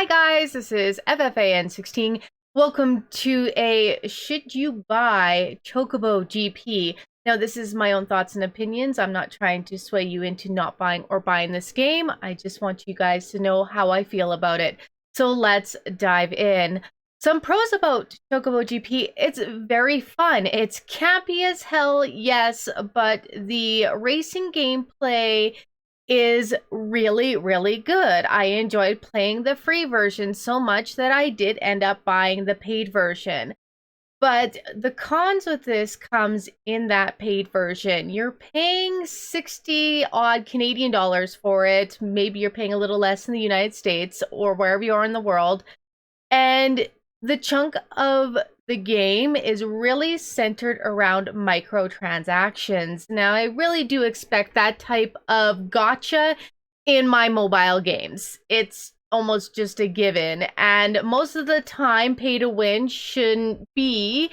Hi guys, this is FFAN 16. Welcome to a Should You Buy Chocobo GP. Now this is my own thoughts and opinions. I'm not trying to sway you into not buying or buying this game. I just want you guys to know how I feel about it. So let's dive in. Some pros about Chocobo GP, it's very fun. It's campy as hell, yes, but the racing gameplay is really, really good. I enjoyed playing the free version so much that I did end up buying the paid version. But the cons with this comes in that paid version. You're paying 60 odd Canadian dollars for it. Maybe you're paying a little less in the United States or wherever you are in the world. And the chunk of the game is really centered around microtransactions. Now, I really do expect that type of gotcha in my mobile games. It's almost just a given. And most of the time, pay to win shouldn't be,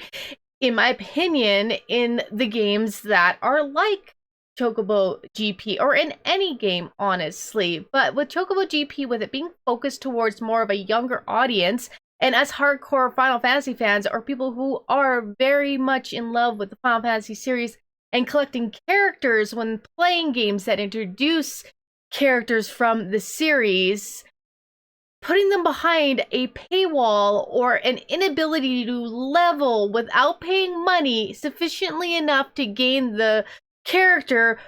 in my opinion, in the games that are like Chocobo GP or in any game, honestly. But with Chocobo GP, with it being focused towards more of a younger audience, and as hardcore Final Fantasy fans or people who are very much in love with the Final Fantasy series and collecting characters when playing games that introduce characters from the series, putting them behind a paywall or an inability to level without paying money sufficiently enough to gain the character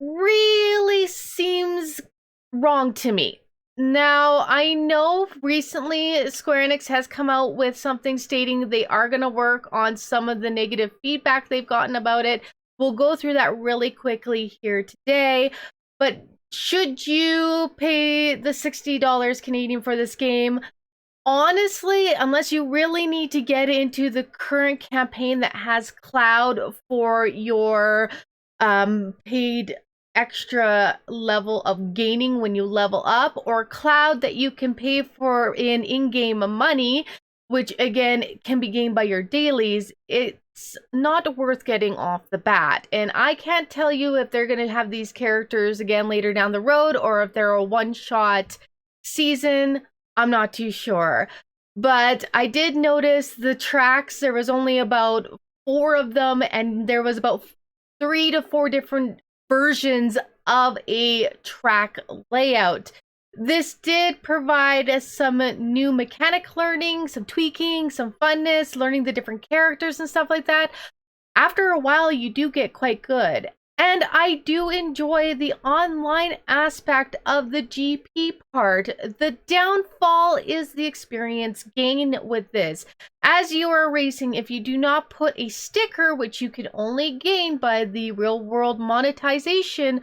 really seems wrong to me. Now, I know recently Square Enix has come out with something stating they are going to work on some of the negative feedback they've gotten about it. We'll go through that really quickly here today. But should you pay the $60 Canadian for this game? Honestly, unless you really need to get into the current campaign that has Cloud for your paid extra level of gaining when you level up, or Cloud that you can pay for in-game money, which again can be gained by your dailies, it's not worth getting off the bat. And I can't tell you if they're going to have these characters again later down the road or if they're a one-shot season. I'm not too sure. But I did notice the tracks. There was only about 4 of them, and there was about 3 to 4 different versions of a track layout. This did provide us some new mechanic learning, some tweaking, some funness, learning the different characters and stuff like that. After a while, you do get quite good. And I do enjoy the online aspect of the GP part. The downfall is the experience gain with this. As you are racing, if you do not put a sticker, which you can only gain by the real world monetization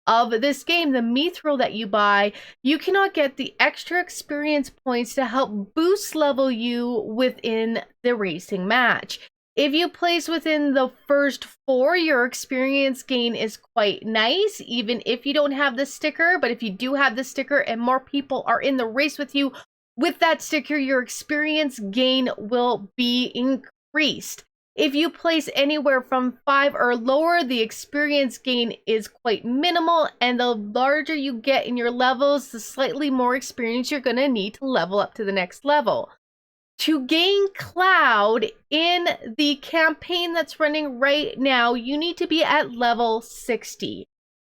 of this game, the mithril that you buy, you cannot get the extra experience points to help boost level you within the racing match. If you place within the first 4, your experience gain is quite nice, even if you don't have the sticker. But if you do have the sticker and more people are in the race with you with that sticker, your experience gain will be increased. If you place anywhere from 5 or lower, the experience gain is quite minimal, and the larger you get in your levels, the slightly more experience you're going to need to level up to the next level. To gain Cloud in the campaign that's running right now, you need to be at level 60.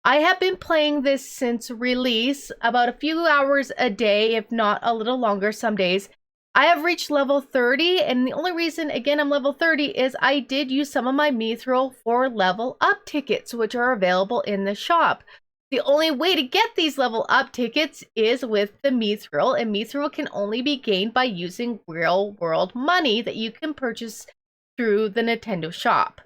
I have been playing this since release, about a few hours a day, if not a little longer some days. I have reached level 30, and the only reason, again, I'm level 30 is I did use some of my mithril for level up tickets, which are available in the shop. The only way to get these level up tickets is with the mithril, and mithril can only be gained by using real world money that you can purchase through the Nintendo shop.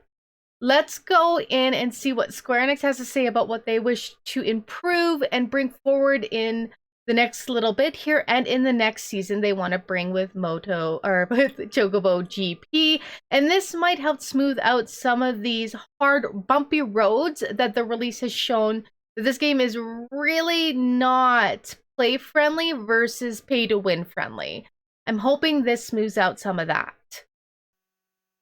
Let's go in and see what Square Enix has to say about what they wish to improve and bring forward in the next little bit here, and in the next season they want to bring with Moto or with Chocobo GP. And this might help smooth out some of these hard, bumpy roads that the release has shown. This game is really not play friendly versus pay to win friendly. I'm hoping this smooths out some of that.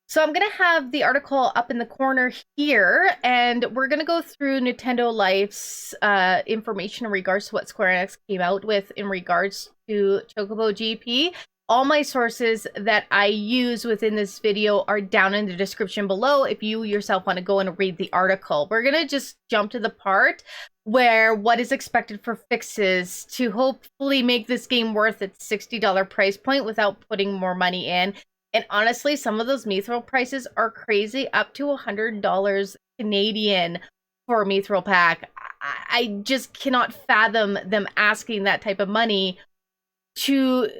So I'm going to have the article up in the corner here, and we're going to go through Nintendo Life's information in regards to what Square Enix came out with in regards to Chocobo GP. All my sources that I use within this video are down in the description below if you yourself want to go and read the article. We're going to just jump to the part where what is expected for fixes to hopefully make this game worth its $60 price point without putting more money in. And honestly, some of those mithril prices are crazy, up to $100 Canadian for a mithril pack. I just cannot fathom them asking that type of money to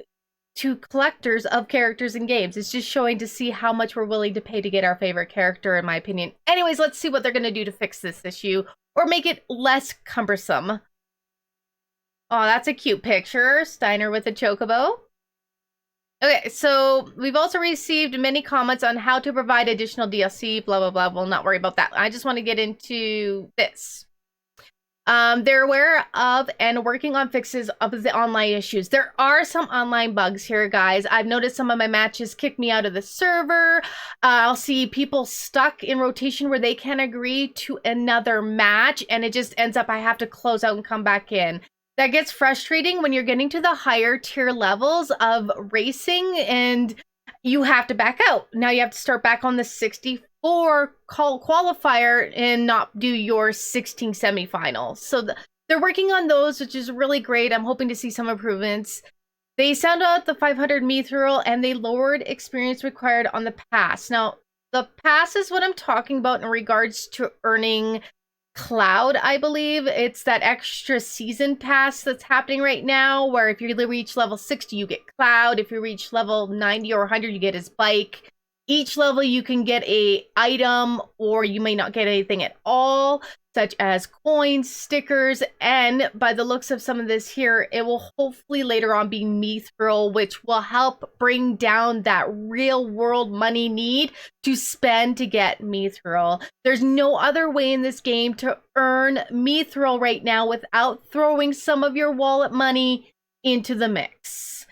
collectors of characters in games. It's just showing to see how much we're willing to pay to get our favorite character, in my opinion. Anyways, let's see what they're going to do to fix this issue or make it less cumbersome. Oh, that's a cute picture. Steiner with a chocobo. Okay, so we've also received many comments on how to provide additional DLC, blah, blah, blah. We'll not worry about that. I just want to get into this. They're aware of and working on fixes of the online issues. There are some online bugs here, guys. I've noticed some of my matches kick me out of the server. I'll see people stuck in rotation where they can't agree to another match, and it just ends up I have to close out and come back in. That gets frustrating when you're getting to the higher tier levels of racing and you have to back out. Now you have to start back on the 64 qualifier and not do your 16 semifinals. So they're working on those, which is really great. I'm hoping to see some improvements. They sound out the 500 mithril and they lowered experience required on the pass. Now, the pass is what I'm talking about in regards to earning Cloud, I believe. It's that extra season pass that's happening right now, where if you reach level 60, you get Cloud. If you reach level 90 or 100, you get his bike. Each level, you can get a item, or you may not get anything at all, such as coins, stickers, and by the looks of some of this here, it will hopefully later on be mithril, which will help bring down that real world money need to spend to get mithril. There's no other way in this game to earn mithril right now without throwing some of your wallet money into the mix.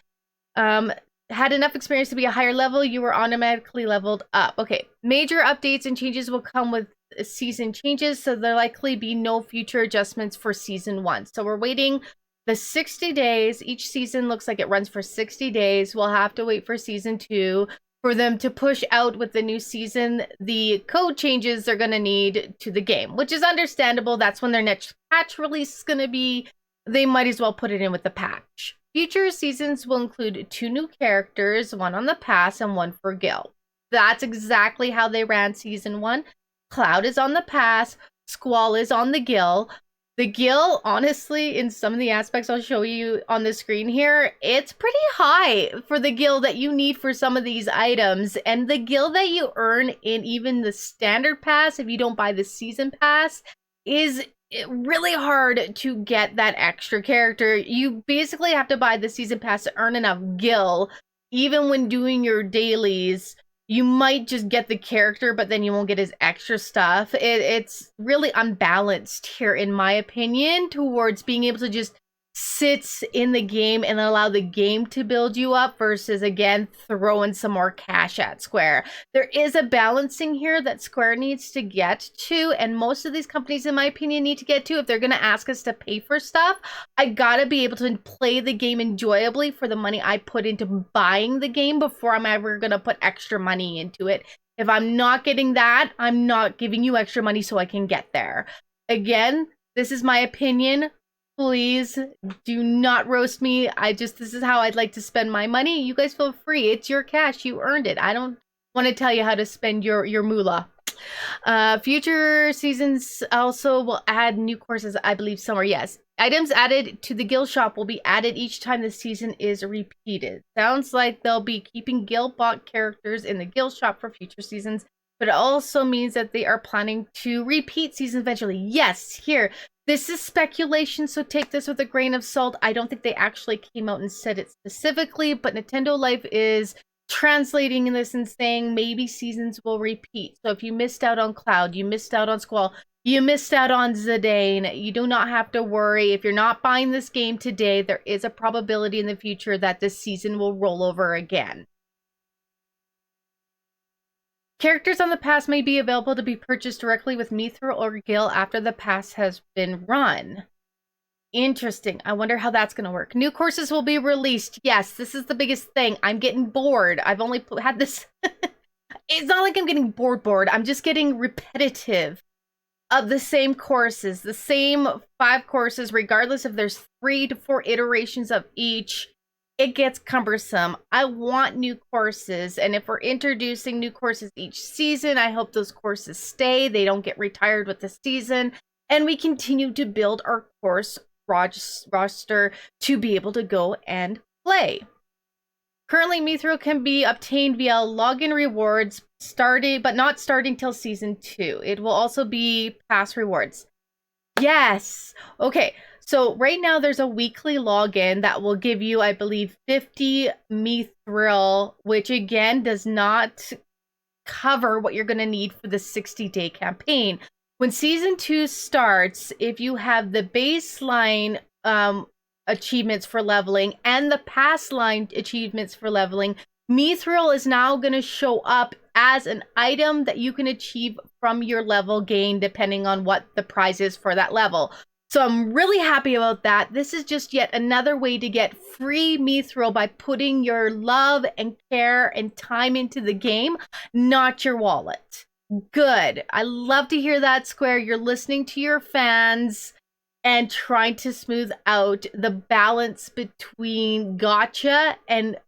Had enough experience to be a higher level, you were automatically leveled up. Okay, major updates and changes will come with season changes, so there'll likely be no future adjustments for season 1. So we're waiting the 60 days. Each season looks like it runs for 60 days. We'll have to wait for season 2 for them to push out with the new season the code changes they're going to need to the game, which is understandable. That's when their next patch release is going to be. They might as well put it in with the patch. Future seasons will include 2 new characters, one on the pass and one for Gil. That's exactly how they ran season 1. Cloud is on the pass, Squall is on the Gil. The Gil, honestly, in some of the aspects I'll show you on the screen here, it's pretty high for the Gil that you need for some of these items. And the Gil that you earn in even the standard pass, if you don't buy the season pass, is really hard to get that extra character. You basically have to buy the season pass to earn enough Gil. Even when doing your dailies, you might just get the character, but then you won't get his extra stuff. It's really unbalanced here, in my opinion, towards being able to just sit in the game and allow the game to build you up versus, again, throwing some more cash at Square. There is a balancing here that Square needs to get to, and most of these companies, in my opinion, need to get to. If they're going to ask us to pay for stuff, I gotta be able to play the game enjoyably for the money I put into buying the game before I'm ever going to put extra money into it. If I'm not getting that, I'm not giving you extra money so I can get there. Again, this is my opinion. Please do not roast me. This is how I'd like to spend my money. You guys feel free. It's your cash. You earned it. I don't want to tell you how to spend your moolah. Future seasons also will add new courses, I believe, somewhere. Yes. Items added to the guild shop will be added each time the season is repeated. Sounds like they'll be keeping guild bot characters in the guild shop for future seasons, but it also means that they are planning to repeat seasons eventually. Yes, here. This is speculation, so take this with a grain of salt. I don't think they actually came out and said it specifically, but Nintendo Life is translating this and saying maybe seasons will repeat. So if you missed out on Cloud, you missed out on Squall, you missed out on Zidane, you do not have to worry. If you're not buying this game today, there is a probability in the future that this season will roll over again. Characters on the pass may be available to be purchased directly with Mithril or Gil after the pass has been run. Interesting. I wonder how that's going to work. New courses will be released. Yes, this is the biggest thing. I'm getting bored. I've only had this. It's not like I'm getting bored. I'm just getting repetitive of the same courses, the same 5 courses, regardless if there's 3 to 4 iterations of each. It gets cumbersome. I want new courses, and if we're introducing new courses each season, I hope those courses stay. They don't get retired with the season, and we continue to build our course roster to be able to go and play. Currently, Mithril can be obtained via login rewards, but not starting till season 2. It will also be pass rewards. Yes. Okay. So right now there's a weekly login that will give you, I believe, 50 Mithril, which again does not cover what you're going to need for the 60-day campaign. When season 2 starts, if you have the baseline achievements for leveling and the past line achievements for leveling, Mithril is now going to show up as an item that you can achieve from your level gain depending on what the prize is for that level. So I'm really happy about that. This is just yet another way to get free Mithril by putting your love and care and time into the game, not your wallet. Good. I love to hear that, Square. You're listening to your fans and trying to smooth out the balance between gotcha and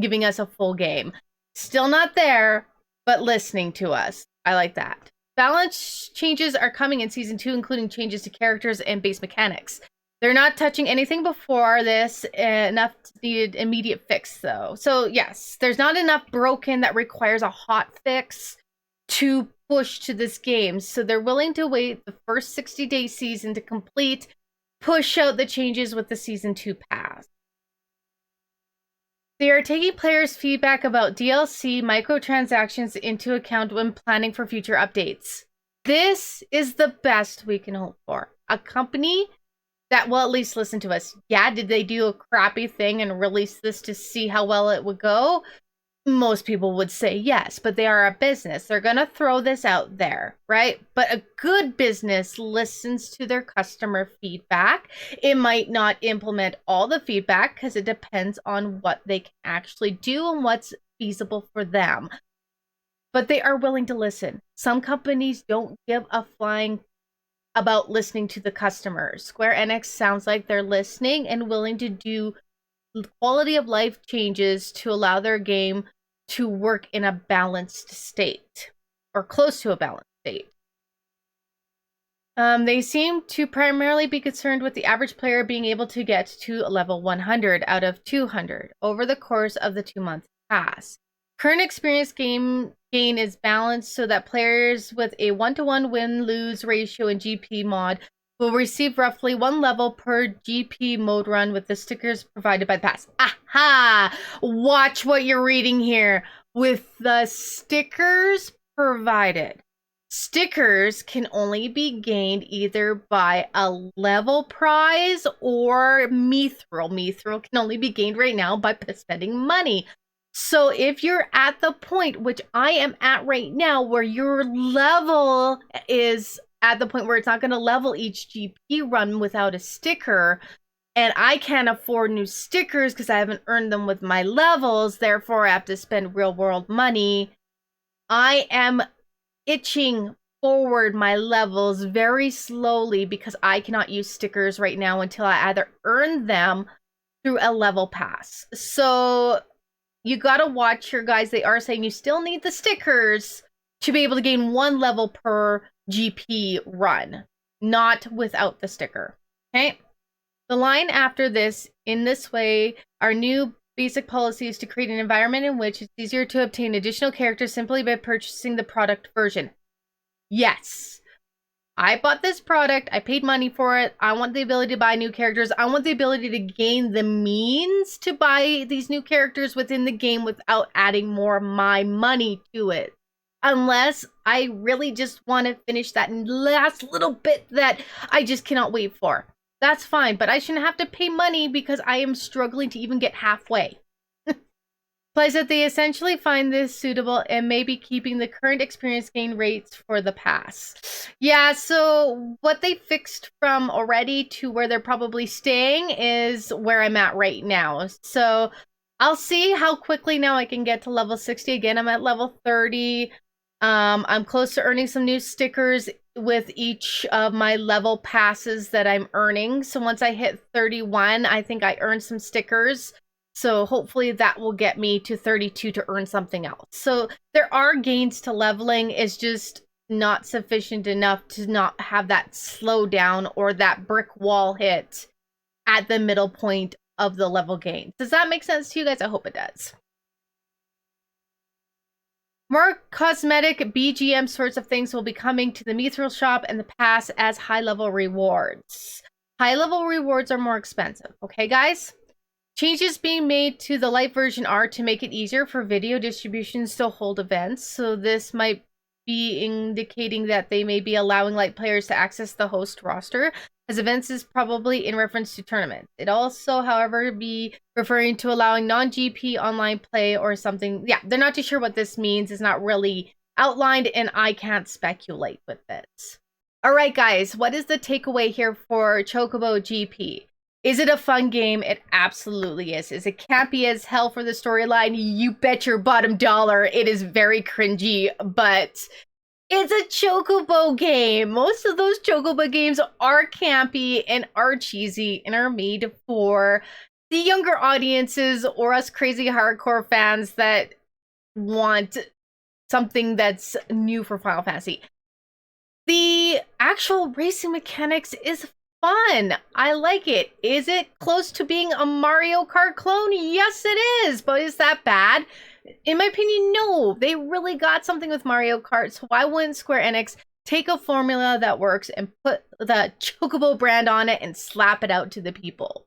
giving us a full game. Still not there, but listening to us. I like that. Balance changes are coming in Season 2, including changes to characters and base mechanics. They're not touching anything before this, enough needed immediate fix, though. So, yes, there's not enough broken that requires a hot fix to push to this game. So they're willing to wait the first 60-day season to complete, push out the changes with the Season 2 pass. They are taking players' feedback about DLC microtransactions into account when planning for future updates. This is the best we can hope for. A company that will at least listen to us. Yeah, did they do a crappy thing and release this to see how well it would go? Most people would say yes, but they are a business. They're going to throw this out there, right? But a good business listens to their customer feedback. It might not implement all the feedback because it depends on what they can actually do and what's feasible for them. But they are willing to listen. Some companies don't give a flying about listening to the customers. Square Enix sounds like they're listening and willing to do quality of life changes to allow their game to work in a balanced state or close to a balanced state. They seem to primarily be concerned with the average player being able to get to level 100 out of 200 over the course of the 2-month pass. Current experience gain is balanced so that players with a 1-to-1 win-lose ratio in GP mod will receive roughly 1 level per GP mode run with the stickers provided by the pass. Aha! Watch what you're reading here. With the stickers provided. Stickers can only be gained either by a level prize or Mithril. Mithril can only be gained right now by spending money. So if you're at the point, which I am at right now, where your level is at the point where it's not going to level each GP run without a sticker, and I can't afford new stickers because I haven't earned them with my levels, therefore I have to spend real world money, I am itching forward my levels very slowly because I cannot use stickers right now until I either earn them through a level pass. So you gotta watch your guys. They are saying you still need the stickers to be able to gain 1 level per GP run, not without the sticker. Okay? The line after this, in this way, our new basic policy is to create an environment in which it's easier to obtain additional characters simply by purchasing the product version. Yes. I bought this product. I paid money for it. I want the ability to buy new characters. I want the ability to gain the means to buy these new characters within the game without adding more of my money to it. Unless I really just want to finish that last little bit that I just cannot wait for. That's fine, but I shouldn't have to pay money because I am struggling to even get halfway. Implies that they essentially find this suitable and may be keeping the current experience gain rates for the pass. Yeah, so what they fixed from already to where they're probably staying is where I'm at right now. So I'll see how quickly now I can get to level 60. Again, I'm at level 30. I'm close to earning some new stickers with each of my level passes that I'm earning. So once I hit 31, I think I earned some stickers. So hopefully that will get me to 32 to earn something else. So there are gains to leveling. It's just not sufficient enough to not have that slowdown or that brick wall hit at the middle point of the level gain. Does that make sense to you guys? I hope it does. More cosmetic BGM sorts of things will be coming to the Mithril shop and the pass as high-level rewards. High-level rewards are more expensive, okay, guys? Changes being made to the light version are to make it easier for video distributions to hold events. So this might be indicating that they may be allowing light players to access the host roster, as events is probably in reference to tournaments. It also, however, be referring to allowing non-GP online play or something. Yeah, they're not too sure what this means. It's not really outlined, and I can't speculate with this. All right, guys, what is the takeaway here for Chocobo GP? Is it a fun game? It absolutely is. Is it campy as hell for the storyline? You bet your bottom dollar. It is very cringy, but it's a Chocobo game. Most of those Chocobo games are campy and are cheesy and are made for the younger audiences or us crazy hardcore fans that want something that's new for Final Fantasy. The actual racing mechanics is fun. I like it. Is it close to being a Mario Kart clone? Yes, it is. But is that bad? In my opinion, no. They really got something with Mario Kart. So why wouldn't Square Enix take a formula that works and put the Chocobo brand on it and slap it out to the people?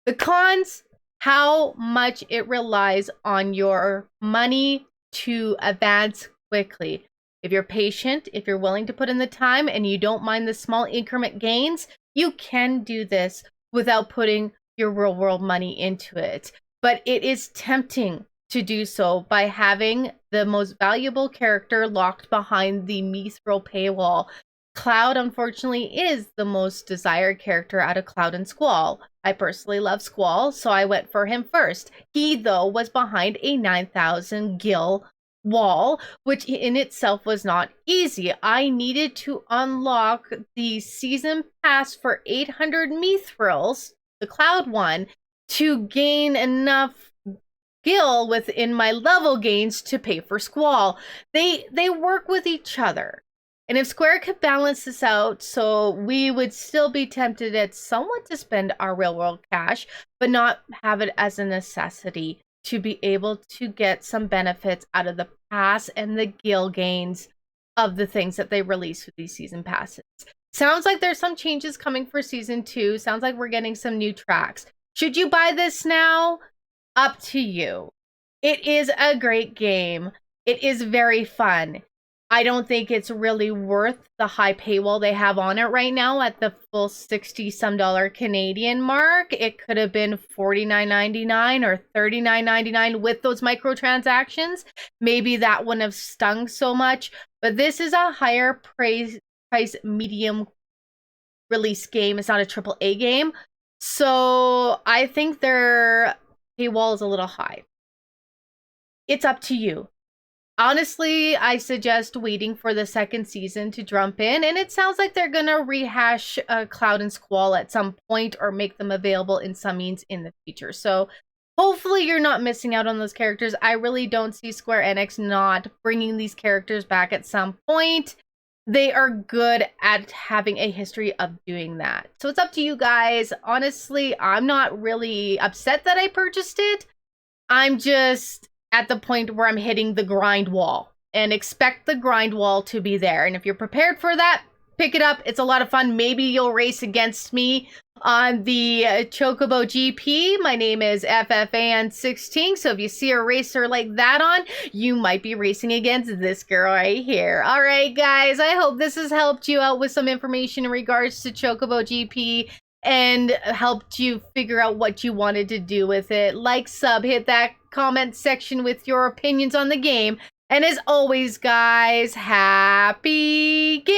The cons, how much it relies on your money to advance quickly. If you're patient, if you're willing to put in the time and you don't mind the small increment gains, you can do this without putting your real world money into it. But it is tempting to do so by having the most valuable character locked behind the Mithril paywall. Cloud, unfortunately, is the most desired character out of Cloud and Squall. I personally love Squall, so I went for him first. He, though, was behind a 9,000 gil wall, which in itself was not easy. I needed to unlock the season pass for 800 Mithrils, the Cloud one, to gain enough gil within my level gains to pay for Squall. They work with each other. And if Square could balance this out, so we would still be tempted at somewhat to spend our real world cash, but not have it as a necessity to be able to get some benefits out of the pass and the gil gains of the things that they release with these season passes. Sounds like there's some changes coming for season 2. Sounds like we're getting some new tracks. Should you buy this now? Up to you. It is a great game. It is very fun. I don't think it's really worth the high paywall they have on it right now at the full 60 some dollar Canadian mark. It could have been $49.99 or $39.99 with those microtransactions. Maybe that wouldn't have stung so much, but this is a higher price medium release game. It's not a AAA game. So I think their paywall is a little high. It's up to you. Honestly, I suggest waiting for the second season to jump in, and it sounds like they're gonna rehash Cloud and Squall at some point or make them available in some means in the future. So hopefully you're not missing out on those characters. I really don't see Square Enix not bringing these characters back at some point. They are good at having a history of doing that. So it's up to you guys. Honestly, I'm not really upset that I purchased it. I'm just at the point where I'm hitting the grind wall, and expect the grind wall to be there. And if you're prepared for that, pick it up. It's a lot of fun. Maybe you'll race against me on the Chocobo GP. My name is FFAN 16. So if you see a racer like that on, you might be racing against this girl right here. All right, guys, I hope this has helped you out with some information in regards to Chocobo GP. and helped you figure out what you wanted to do with it. Like, sub, hit that comment section with your opinions on the game. And as always, guys, happy gaming!